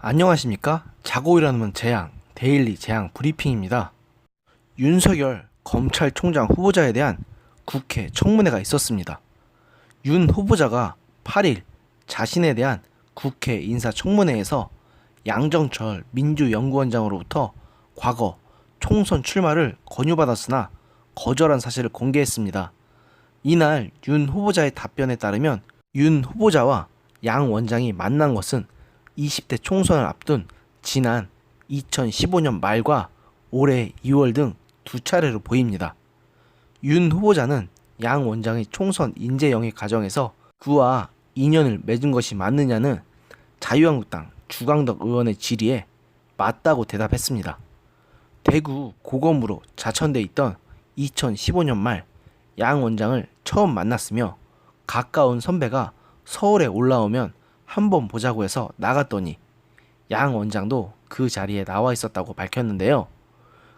안녕하십니까? 자고 일어나면 재앙, 데일리 재앙 브리핑입니다. 윤석열 검찰총장 후보자에 대한 국회 청문회가 있었습니다. 윤 후보자가 8일 자신에 대한 국회 인사청문회에서 양정철 민주연구원장으로부터 과거 총선 출마를 권유받았으나 거절한 사실을 공개했습니다. 이날 윤 후보자의 답변에 따르면 윤 후보자와 양 원장이 만난 것은 20대 총선을 앞둔 지난 2015년 말과 올해 2월 등 두 차례로 보입니다. 윤 후보자는 양 원장의 총선 인재 영입 과정에서 그와 인연을 맺은 것이 맞느냐는 자유한국당 주광덕 의원의 질의에 맞다고 대답했습니다. 대구 고검으로 자천돼 있던 2015년 말 양 원장을 처음 만났으며 가까운 선배가 서울에 올라오면 한번 보자고 해서 나갔더니 양 원장도 그 자리에 나와 있었다고 밝혔는데요.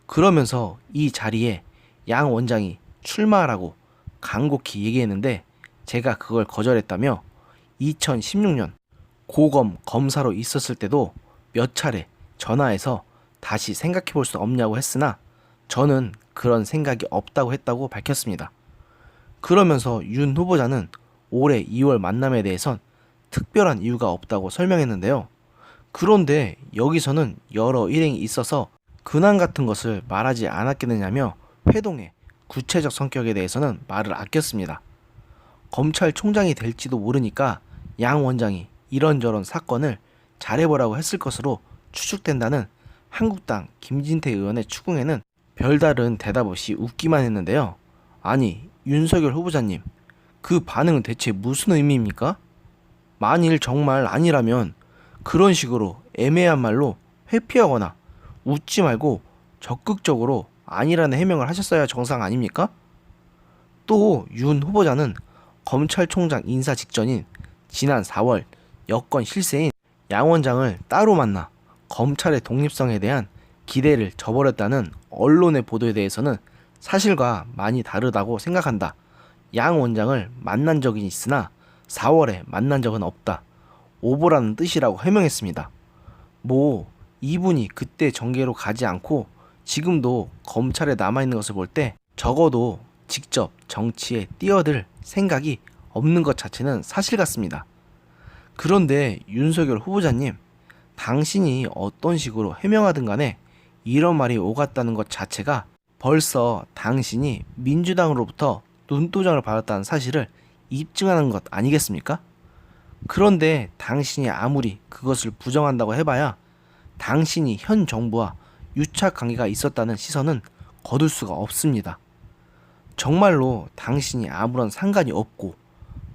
그러면서 이 자리에 양 원장이 출마하라고 간곡히 얘기했는데 제가 그걸 거절했다며 2016년 고검 검사로 있었을 때도 몇 차례 전화해서 다시 생각해 볼 수 없냐고 했으나 저는 그런 생각이 없다고 했다고 밝혔습니다. 그러면서 윤 후보자는 올해 2월 만남에 대해선 특별한 이유가 없다고 설명했는데요. 그런데 여기서는 여러 일행이 있어서 근황 같은 것을 말하지 않았겠느냐며 회동의 구체적 성격에 대해서는 말을 아꼈습니다. 검찰총장이 될지도 모르니까 양 원장이 이런저런 사건을 잘해보라고 했을 것으로 추측된다는 한국당 김진태 의원의 추궁에는 별다른 대답 없이 웃기만 했는데요. 아니, 윤석열 후보자님, 그 반응은 대체 무슨 의미입니까? 만일 정말 아니라면 그런 식으로 애매한 말로 회피하거나 웃지 말고 적극적으로 아니라는 해명을 하셨어야 정상 아닙니까? 또 윤 후보자는 검찰총장 인사 직전인 지난 4월 여권 실세인 양 원장을 따로 만나 검찰의 독립성에 대한 기대를 저버렸다는 언론의 보도에 대해서는 사실과 많이 다르다고 생각한다. 양 원장을 만난 적이 있으나 4월에 만난 적은 없다. 오보라는 뜻이라고 해명했습니다. 이분이 그때 정계로 가지 않고 지금도 검찰에 남아있는 것을 볼 때 적어도 직접 정치에 뛰어들 생각이 없는 것 자체는 사실 같습니다. 그런데 윤석열 후보자님, 당신이 어떤 식으로 해명하든 간에 이런 말이 오갔다는 것 자체가 벌써 당신이 민주당으로부터 눈도장을 받았다는 사실을 입증하는 것 아니겠습니까? 그런데 당신이 아무리 그것을 부정한다고 해봐야 당신이 현 정부와 유착 관계가 있었다는 시선은 거둘 수가 없습니다. 정말로 당신이 아무런 상관이 없고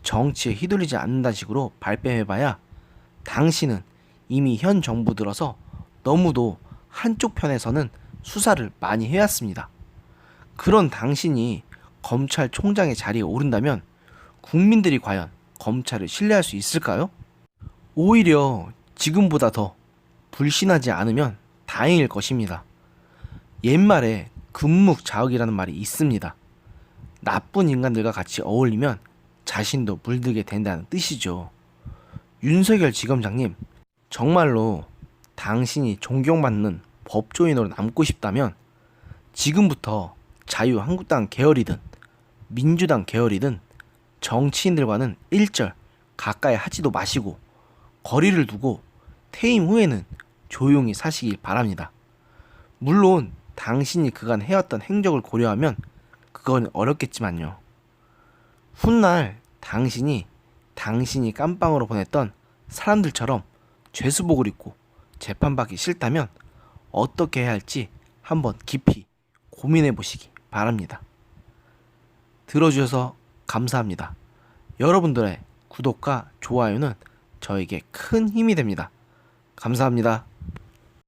정치에 휘둘리지 않는다는 식으로 발뺌해봐야 당신은 이미 현 정부 들어서 너무도 한쪽 편에서는 수사를 많이 해왔습니다. 그런 당신이 검찰총장의 자리에 오른다면 국민들이 과연 검찰을 신뢰할 수 있을까요? 오히려 지금보다 더 불신하지 않으면 다행일 것입니다. 옛말에 금묵자흑이라는 말이 있습니다. 나쁜 인간들과 같이 어울리면 자신도 물들게 된다는 뜻이죠. 윤석열 지검장님, 정말로 당신이 존경받는 법조인으로 남고 싶다면 지금부터 자유한국당 계열이든 민주당 계열이든 정치인들과는 일절 가까이 하지도 마시고 거리를 두고 퇴임 후에는 조용히 사시길 바랍니다. 물론 당신이 그간 해왔던 행적을 고려하면 그건 어렵겠지만요. 훗날 당신이 깜빵으로 보냈던 사람들처럼 죄수복을 입고 재판받기 싫다면 어떻게 해야 할지 한번 깊이 고민해 보시기 바랍니다. 들어주셔서 감사합니다. 여러분들의 구독과 좋아요는 저에게 큰 힘이 됩니다. 감사합니다.